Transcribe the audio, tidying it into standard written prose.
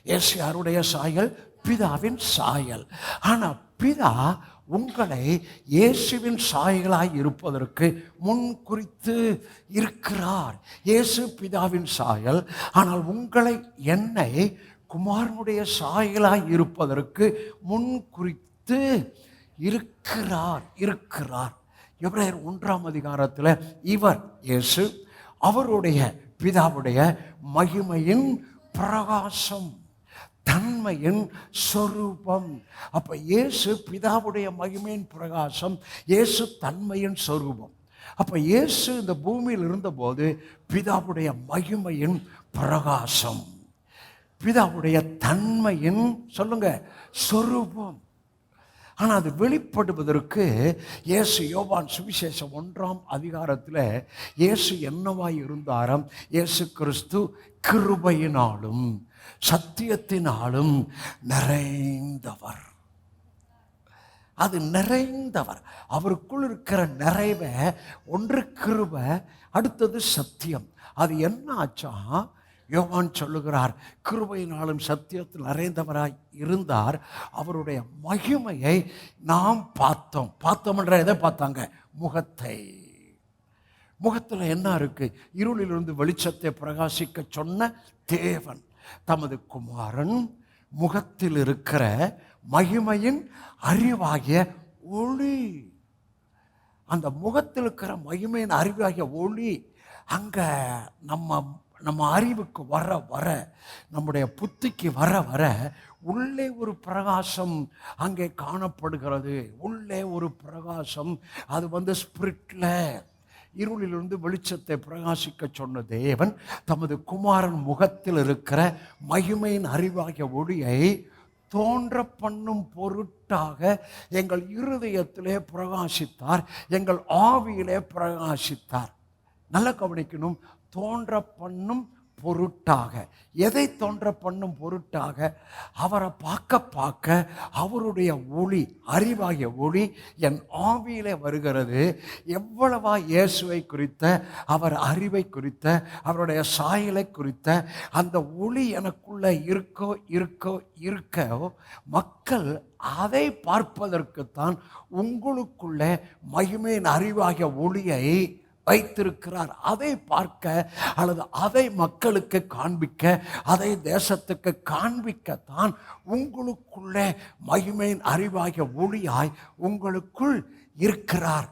இயேசு யாருடைய சாயல்? பிதாவின் சாயல். ஆனால் பிதா உங்களை இயேசுவின் சாயலாய் இருப்பதற்கு முன் குறித்து இருக்கிறார். இயேசு பிதாவின் சாயல், ஆனால் உங்களை என்னை குமாரனுடைய சாயலாய் இருப்பதற்கு முன் குறித்து இருக்கிறார். எபிரேயர் 1 இவர் இயேசு அவருடைய பிதாவுடைய மகிமையின் பிரகாசம், தன்மையின் சொரூபம். அப்ப இயேசு பிதாவுடைய மகிமையின் பிரகாசம், இயேசு தன்மையின் சொரூபம். அப்ப இயேசு இந்த பூமியில் இருந்தபோது பிதாவுடைய மகிமையின் பிரகாசம், பிதாவுடைய தன்மையின் சொல்லுங்க சொரூபம். ஆனால் அது வெளிப்படுவதற்கு இயேசு யோவான் சுவிசேஷம் 1 இயேசு என்னவாய் இருந்தாராம்? இயேசு கிறிஸ்து கிருபையினாலும் சத்தியத்தினாலும் நிறைந்தவர். அது நிறைந்தவர். அவருக்குள் இருக்கிற நிறைவை, ஒன்று கிருபை, அடுத்தது சத்தியம். அது என்ன ஆச்சா? யோவான் சொல்லுகிறார், கிருபையினாலும் சத்தியத்தில் நிறைந்தவராய் இருந்தார். அவருடைய மகிமையை நாம் பார்த்தோம்ன்ற எதை பார்த்தாங்க? முகத்தை. முகத்தில் என்ன இருக்கு? இருளிலிருந்து வெளிச்சத்தை பிரகாசிக்க சொன்ன தேவன் தமது குமாரன் முகத்தில் இருக்கிற மகிமையின் அறிவாகிய ஒளி. அந்த முகத்தில் இருக்கிற மகிமையின் அறிவாகிய ஒளி அங்க நம்ம அறிவுக்கு வர நம்முடைய புத்திக்கு வர உள்ளே ஒரு பிரகாசம் அங்கே காணப்படுகிறது. உள்ளே ஒரு பிரகாசம், அது ஸ்பிரிட்ல இருளிலிருந்து வெளிச்சத்தை பிரகாசிக்க சொன்ன தேவன் தமது குமாரன் முகத்தில் இருக்கிற மகிமையின் அறிவாகிய ஒளியை தோன்ற பண்ணும் பொருட்டாக எங்கள் இருதயத்திலே பிரகாசித்தார், எங்கள் ஆவியிலே பிரகாசித்தார். நல்லா கவனிக்கணும். தோன்ற பண்ணும் பொருட்டாக. எதை தோன்ற பண்ணும் பொருட்டாக? அவரை பார்க்க அவருடைய ஒளி, அறிவாகிய ஒளி என் ஆவியிலே வருகிறது. எவ்வளவா இயேசுவை குறித்த, அவர் அறிவை குறித்த, அவருடைய சாயலை குறித்த அந்த ஒளி எனக்குள்ள இருக்கோ மக்கள் அதை பார்ப்பதற்குத்தான் உங்களுக்குள்ள மகிமையின் அறிவாகிய ஒளியை வைத்திருக்கிறார். அதை பார்க்க அல்லது அதை மக்களுக்கு காண்பிக்க, அதை தேசத்துக்கு காண்பிக்கத்தான் உங்களுக்குள்ளே மகிமையின் அறிவாகிய ஒளியாய் உங்களுக்குள் இருக்கிறார்.